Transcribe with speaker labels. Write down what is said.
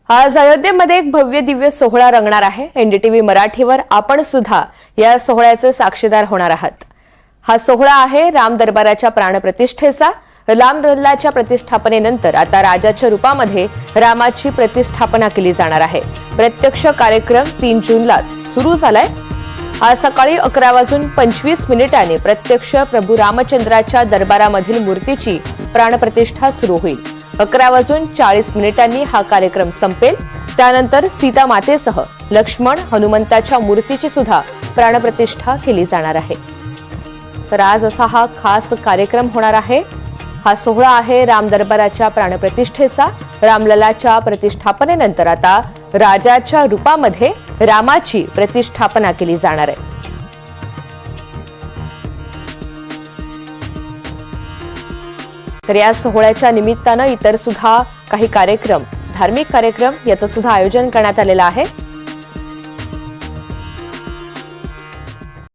Speaker 1: आज अयोध्येमध्ये एक भव्य दिव्य सोहळा रंगणार आहे। एनडीटीव्ही मराठीवर आपण सुद्धा या सोहळ्याचे साक्षीदार होणार आहात। हा सोहळा आहे राम दरबाराच्या प्राणप्रतिष्ठेचा। रामलल्लाच्या प्रतिष्ठापनेनंतर आता राजाच्या रूपामध्ये रामाची प्रतिष्ठापना केली जाणार आहे। प्रत्यक्ष कार्यक्रम 3 जूनलाच सुरू झालाय। आज सकाळी 11:25 प्रत्यक्ष प्रभू रामचंद्राच्या दरबारामधील मूर्तीची प्राणप्रतिष्ठा सुरू होईल। 11:40 हा कार्यक्रम संपेल। त्यानंतर सीता मातेसह लक्ष्मण हनुमंताच्या मूर्तीची सुद्धा प्राणप्रतिष्ठा केली जाणार आहे। तर आज असा हा खास कार्यक्रम होणार आहे। हा सोहळा आहे राम दरबाराच्या प्राणप्रतिष्ठेचा। रामलल्लाच्या प्रतिष्ठापनेनंतर आता राजाच्या रूपामध्ये रामाची प्रतिष्ठापना केली जाणार आहे। तर या सोहळ्याच्या निमित्तानं इतर सुद्धा काही कार्यक्रम, धार्मिक कार्यक्रम याचं सुद्धा आयोजन करण्यात आलेलं आहे।